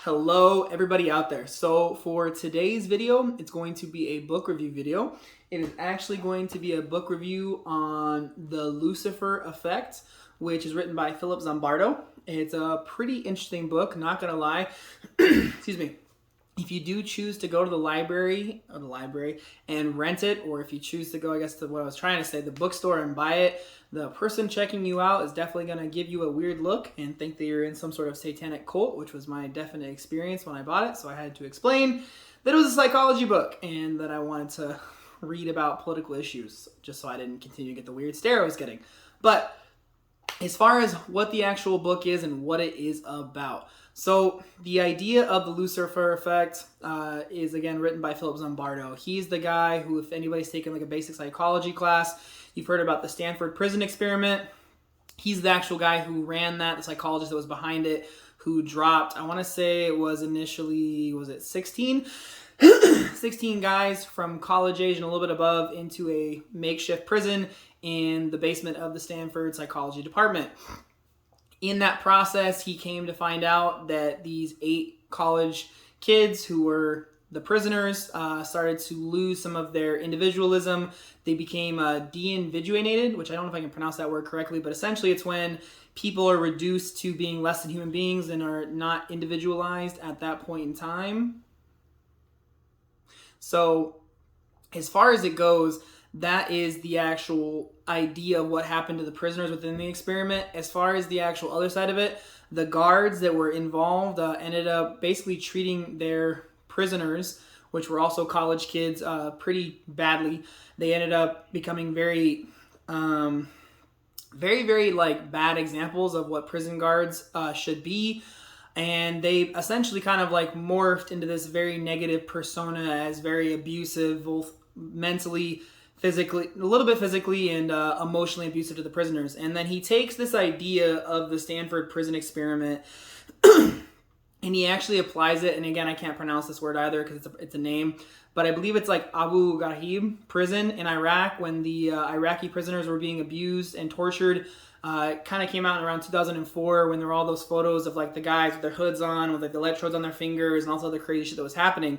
Hello everybody out there. So for today's video, it's going to be a book review video. It is actually going to be a book review on the Lucifer Effect, which is written by Phillip Zimbardo. It's a pretty interesting book, not gonna lie. Excuse me. If you do choose to go to the library and rent it, or if you choose to go, I guess to what I was trying to say, the bookstore and buy it, the person checking you out is definitely going to give you a weird look and think that you're in some sort of satanic cult, which was my definite experience when I bought it. So I had to explain that it was a psychology book and that I wanted to read about political issues just so I didn't continue to get the weird stare I was getting. But as far as what the actual book is and what it is about. So the idea of the Lucifer Effect is, again, written by Phillip Zimbardo. He's the guy who, if anybody's taken like a basic psychology class, you've heard about the Stanford prison experiment. He's the actual guy who ran that, the psychologist that was behind it, who dropped, I want to say it was initially, 16? 16 guys from college age and a little bit above into a makeshift prison in the basement of the Stanford psychology department. In that process, he came to find out that these 8 college kids who were the prisoners started to lose some of their individualism. They became de-individuated, which I don't know if I can pronounce that word correctly, but essentially it's when people are reduced to being less than human beings and are not individualized at that point in time. So as far as it goes, that is the actual idea of what happened to the prisoners within the experiment. As far as the actual other side of it, the guards that were involved ended up basically treating their prisoners, which were also college kids, pretty badly. They ended up becoming very like bad examples of what prison guards should be. And they essentially kind of like morphed into this very negative persona as very abusive, both mentally, physically, a little bit physically and emotionally abusive to the prisoners. And then he takes this idea of the Stanford prison experiment and he actually applies it. And again, I can't pronounce this word either because it's a name, but I believe it's like Abu Ghraib prison in Iraq, when the Iraqi prisoners were being abused and tortured. It kind of came out in around 2004 when there were all those photos of like the guys with their hoods on, with like the electrodes on their fingers and all this other crazy shit that was happening.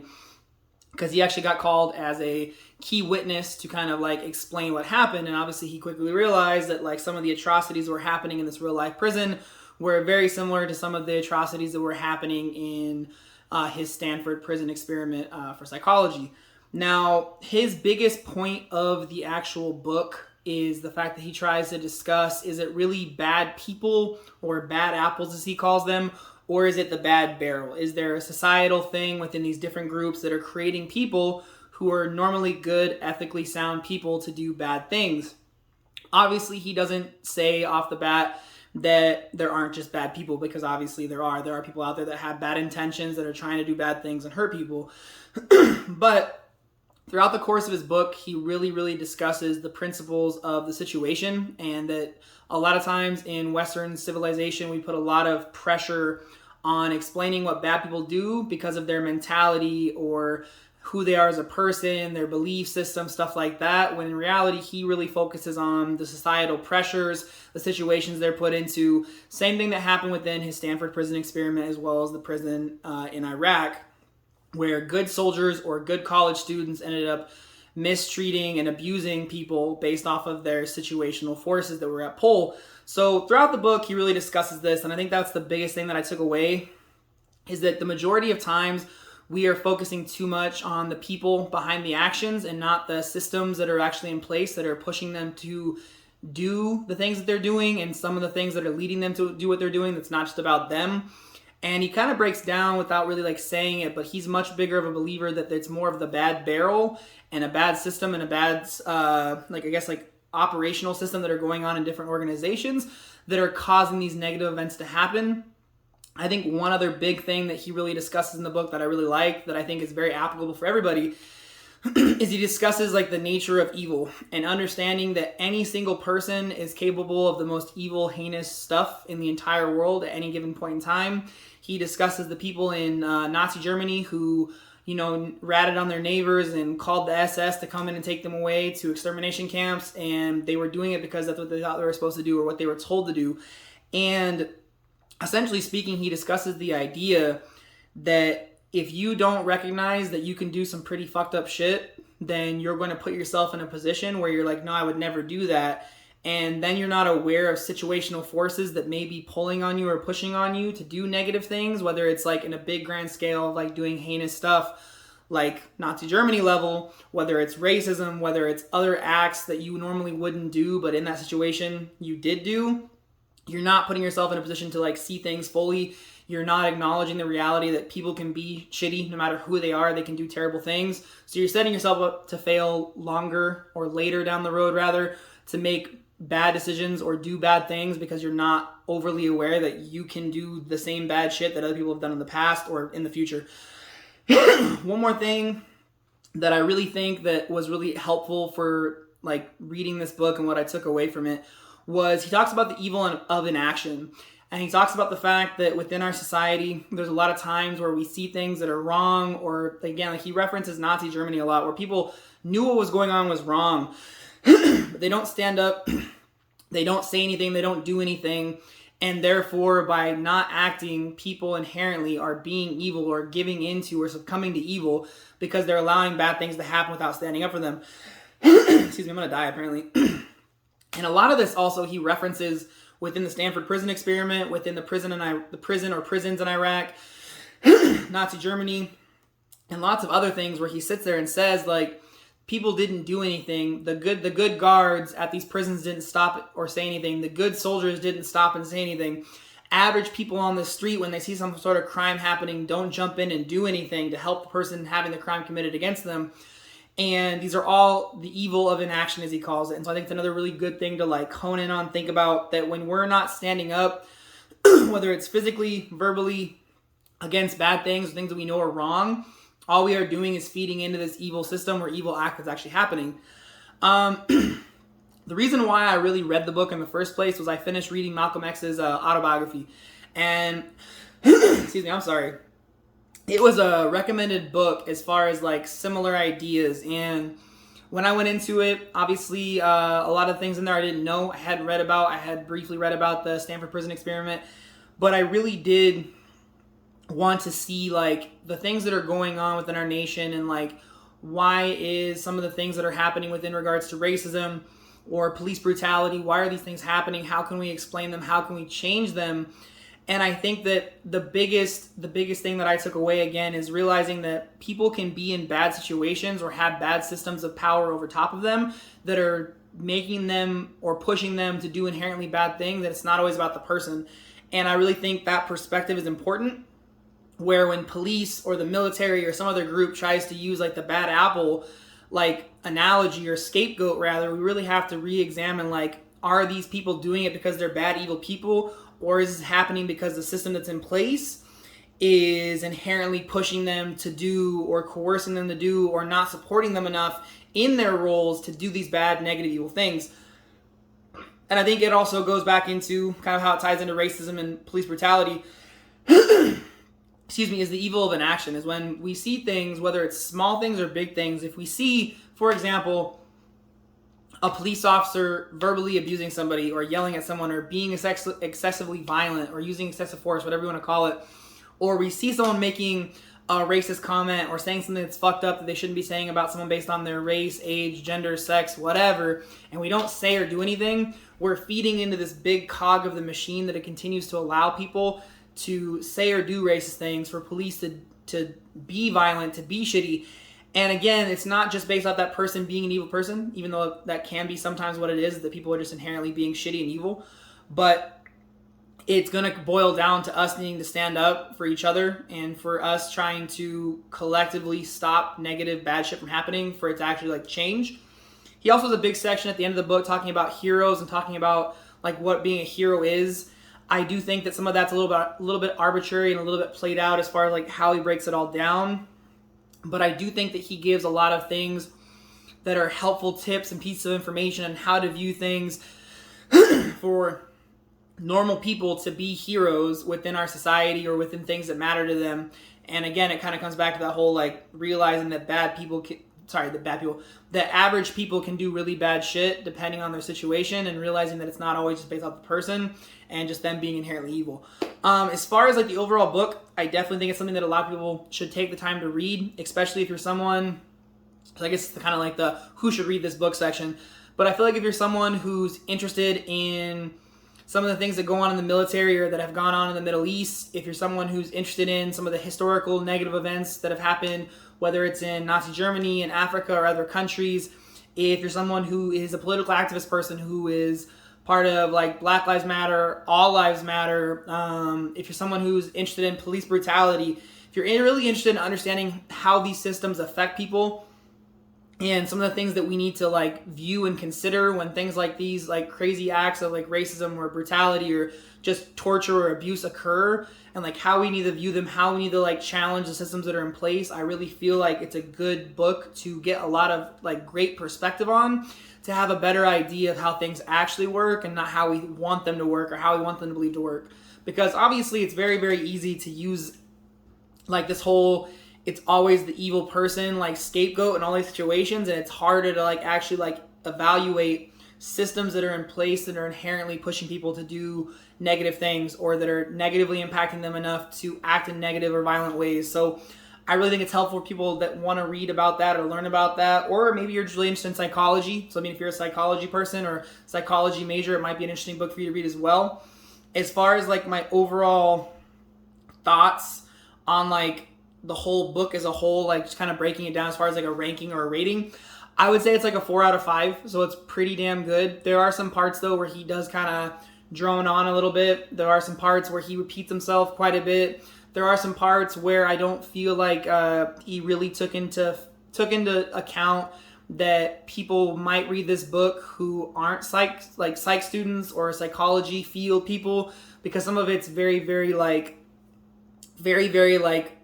Because he actually got called as a key witness to kind of like explain what happened. And obviously he quickly realized that like some of the atrocities that were happening in this real life prison were very similar to some of the atrocities that were happening in his Stanford prison experiment for psychology. Now, his biggest point of the actual book is the fact that he tries to discuss, is it really bad people or bad apples as he calls them, or is it the bad barrel? Is there a societal thing within these different groups that are creating people who are normally good, ethically sound people to do bad things? Obviously, he doesn't say off the bat that there aren't just bad people, because obviously there are. There are people out there that have bad intentions, that are trying to do bad things and hurt people. But throughout the course of his book, he really discusses the principles of the situation, and that a lot of times in Western civilization, we put a lot of pressure on explaining what bad people do because of their mentality or who they are as a person, their belief system, stuff like that, when in reality, he really focuses on the societal pressures, the situations they're put into. Same thing that happened within his Stanford prison experiment, as well as the prison in Iraq, where good soldiers or good college students ended up mistreating and abusing people based off of their situational forces that were at pull. So throughout the book, he really discusses this, and I think that's the biggest thing that I took away, is that the majority of times we are focusing too much on the people behind the actions and not the systems that are actually in place that are pushing them to do the things that they're doing, and some of the things that are leading them to do what they're doing that's not just about them. And he kind of breaks down without really like saying it, but he's much bigger of a believer that it's more of the bad barrel and a bad system and a bad, operational system that are going on in different organizations that are causing these negative events to happen. I think one other big thing that he really discusses in the book that I really like, that I think is very applicable for everybody, is he discusses like the nature of evil and understanding that any single person is capable of the most evil, heinous stuff in the entire world at any given point in time. He discusses the people in Nazi Germany who, ratted on their neighbors and called the SS to come in and take them away to extermination camps, and they were doing it because that's what they thought they were supposed to do or what they were told to do. And essentially speaking, he discusses the idea that if you don't recognize that you can do some pretty fucked up shit, then you're going to put yourself in a position where you're like, no, I would never do that. And then you're not aware of situational forces that may be pulling on you or pushing on you to do negative things, whether it's like in a big grand scale, like doing heinous stuff like Nazi Germany level, whether it's racism, whether it's other acts that you normally wouldn't do, but in that situation you did do. You're not putting yourself in a position to like see things fully. You're not acknowledging the reality that people can be shitty no matter who they are. They can do terrible things. So you're setting yourself up to fail longer or later down the road, rather, to make bad decisions or do bad things because you're not overly aware that you can do the same bad shit that other people have done in the past or in the future. One more thing that I really think that was really helpful for like reading this book and what I took away from it was he talks about the evil of inaction. And he talks about the fact that within our society, there's a lot of times where we see things that are wrong, or again, like he references Nazi Germany a lot, where people knew what was going on was wrong, but they don't stand up, they don't say anything, they don't do anything, and therefore by not acting, people inherently are being evil or giving into or succumbing to evil because they're allowing bad things to happen without standing up for them. Excuse me, I'm gonna die apparently. And a lot of this also he references within the Stanford prison experiment, within the prison or prisons in Iraq, Nazi Germany, and lots of other things where he sits there and says, like, people didn't do anything. The good guards at these prisons didn't stop or say anything. The good soldiers didn't stop and say anything. Average people on the street, when they see some sort of crime happening, don't jump in and do anything to help the person having the crime committed against them. And these are all the evil of inaction, as he calls it. And so I think it's another really good thing to like hone in on, think about that when we're not standing up, whether it's physically, verbally, against bad things, things that we know are wrong, all we are doing is feeding into this evil system or evil act that's actually happening. The reason why I really read the book in the first place was I finished reading Malcolm X's autobiography. And, excuse me, I'm sorry. It was a recommended book as far as like similar ideas, and when I went into it, obviously a lot of things in there I didn't know, I hadn't read about. I had briefly read about the Stanford prison experiment, but I really did want to see like the things that are going on within our nation and like why is some of the things that are happening within regards to racism or police brutality, why are these things happening? How can we explain them? How can we change them? And I think that the biggest thing that I took away again is realizing that people can be in bad situations or have bad systems of power over top of them that are making them or pushing them to do inherently bad things, that it's not always about the person. And I really think that perspective is important, where when police or the military or some other group tries to use like the bad apple like analogy or scapegoat rather, we really have to re-examine like, are these people doing it because they're bad, evil people? Or is this happening because the system that's in place is inherently pushing them to do or coercing them to do or not supporting them enough in their roles to do these bad, negative, evil things? And I think it also goes back into kind of how it ties into racism and police brutality. Excuse me, is the evil of inaction, is when we see things, whether it's small things or big things. If we see, for example, a police officer verbally abusing somebody or yelling at someone or being excessively violent or using excessive force, whatever you want to call it, or we see someone making a racist comment or saying something that's fucked up that they shouldn't be saying about someone based on their race, age, gender, sex, whatever, and we don't say or do anything, we're feeding into this big cog of the machine that it continues to allow people to say or do racist things, for police to be violent, to be shitty. And again, it's not just based off that person being an evil person, even though that can be sometimes what it is, that people are just inherently being shitty and evil. But it's going to boil down to us needing to stand up for each other and for us trying to collectively stop negative, bad shit from happening for it to actually like change. He also has a big section at the end of the book talking about heroes and talking about like what being a hero is. I do think that some of that's a little bit arbitrary and a little bit played out as far as like how he breaks it all down. But I do think that he gives a lot of things that are helpful tips and pieces of information on how to view things for normal people to be heroes within our society or within things that matter to them. And again, it kind of comes back to that whole like realizing that that average people can do really bad shit depending on their situation, and realizing that it's not always just based off the person. and just them being inherently evil. As far as like the overall book, I definitely think it's something that a lot of people should take the time to read, especially if you're someone, so I guess it's kind of like the who should read this book section. But I feel like if you're someone who's interested in some of the things that go on in the military or that have gone on in the Middle East, if you're someone who's interested in some of the historical negative events that have happened, whether it's in Nazi Germany, in Africa, or other countries, if you're someone who is a political activist person who is part of like Black Lives Matter, All Lives Matter, if you're someone who's interested in police brutality, if you're really interested in understanding how these systems affect people, and some of the things that we need to like view and consider when things like these like crazy acts of like racism or brutality or just torture or abuse occur, and like how we need to view them, how we need to like challenge the systems that are in place, I really feel like it's a good book to get a lot of like great perspective on, to have a better idea of how things actually work and not how we want them to work or how we want them to believe to work. Because obviously it's very, very easy to use like this whole it's always the evil person like scapegoat in all these situations, and it's harder to like actually like evaluate systems that are in place that are inherently pushing people to do negative things or that are negatively impacting them enough to act in negative or violent ways. So I really think it's helpful for people that want to read about that or learn about that, or maybe you're just really interested in psychology. So I mean, if you're a psychology person or psychology major, it might be an interesting book for you to read as well. As far as like my overall thoughts on like the whole book as a whole, like just kind of breaking it down as far as like a ranking or a rating, I would say it's like a 4 out of 5. So it's pretty damn good. There are some parts though where he does kind of drone on a little bit. There are some parts where he repeats himself quite a bit. There are some parts where I don't feel like he really took into account that people might read this book who aren't psych students or psychology field people, because some of it's very, very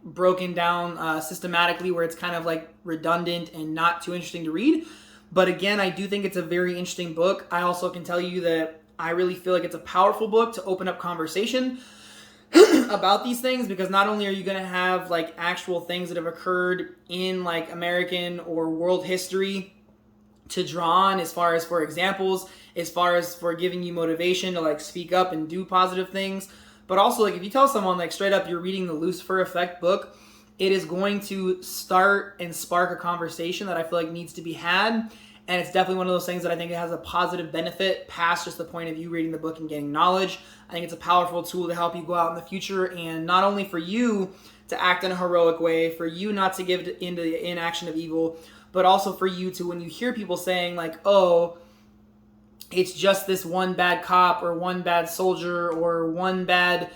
broken down systematically, where it's kind of like redundant and not too interesting to read. But again, I do think it's a very interesting book. I also can tell you that I really feel like it's a powerful book to open up conversation about these things, because not only are you going to have like actual things that have occurred in like American or world history to draw on as far as for examples, as far as for giving you motivation to like speak up and do positive things, but also like if you tell someone like straight up you're reading the Lucifer Effect book, it is going to start and spark a conversation that I feel like needs to be had. And it's definitely one of those things that I think it has a positive benefit past just the point of you reading the book and getting knowledge. I think it's a powerful tool to help you go out in the future, and not only for you to act in a heroic way, for you not to give into the inaction of evil, but also for you to, when you hear people saying like, oh, it's just this one bad cop or one bad soldier or one bad,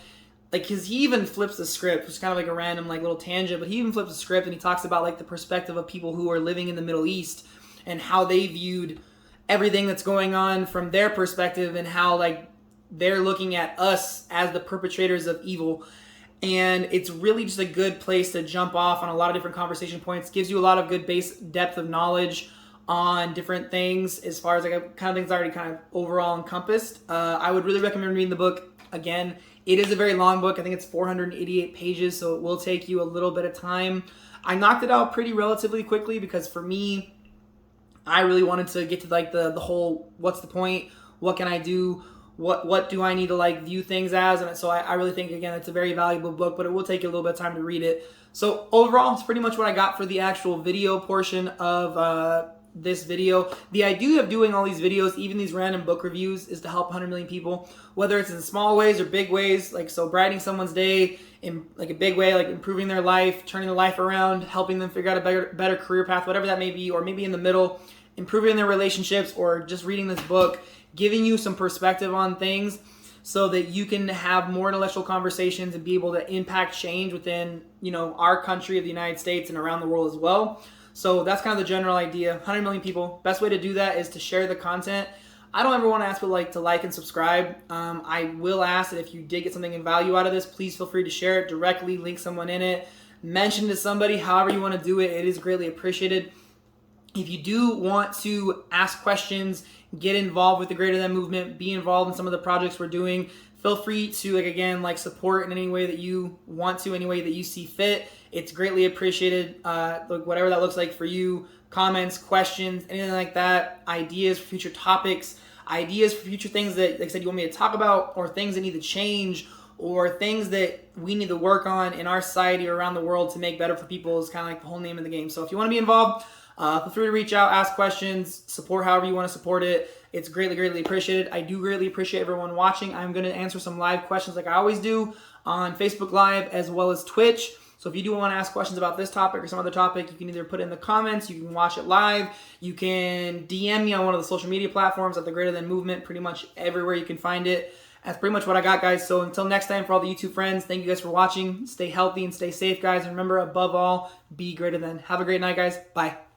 like, because he even flips the script, which is kind of like a random like little tangent, but he even flips the script and he talks about like the perspective of people who are living in the Middle East and how they viewed everything that's going on from their perspective, and how like they're looking at us as the perpetrators of evil. And it's really just a good place to jump off on a lot of different conversation points. Gives you a lot of good base depth of knowledge on different things as far as like kind of things I already kind of overall encompassed. I would really recommend reading the book. Again, it is a very long book. I think it's 488 pages, so it will take you a little bit of time. I knocked it out pretty relatively quickly because for me, I really wanted to get to like the whole what's the point, what can I do, what do I need to like view things as, and so I really think again it's a very valuable book, but it will take you a little bit of time to read it. So overall, it's pretty much what I got for the actual video portion of this video. The idea of doing all these videos, even these random book reviews, is to help 100 million people, whether it's in small ways or big ways, like so brightening someone's day in like a big way, like improving their life, turning their life around, helping them figure out a better career path, whatever that may be, or maybe in the middle, improving their relationships, or just reading this book, giving you some perspective on things so that you can have more intellectual conversations and be able to impact change within, you know, our country of the United States and around the world as well. So that's kind of the general idea. 100 million people. Best way to do that is to share the content. I don't ever want to ask people to like and subscribe. I will ask that if you did get something in value out of this, please feel free to share it directly, link someone in it, mention to somebody, however you want to do it. It is greatly appreciated. If you do want to ask questions, get involved with the Greater Than movement, be involved in some of the projects we're doing, feel free to support in any way that you want to, any way that you see fit. It's greatly appreciated. Whatever that looks like for you, comments, questions, anything like that, ideas for future topics. ideas for future things that, like I said, you want me to talk about, or things that need to change, or things that we need to work on in our society or around the world to make better for people, is kind of like the whole name of the game. So if you want to be involved, feel free to reach out, ask questions, support however you want to support it. It's greatly, greatly appreciated. I do greatly appreciate everyone watching. I'm going to answer some live questions like I always do on Facebook Live as well as Twitch. So if you do want to ask questions about this topic or some other topic, you can either put it in the comments, you can watch it live, you can DM me on one of the social media platforms at the Greater Than Movement, pretty much everywhere you can find it. That's pretty much what I got, guys. So until next time, for all the YouTube friends, thank you guys for watching. Stay healthy and stay safe, guys. And remember, above all, be greater than. Have a great night, guys. Bye.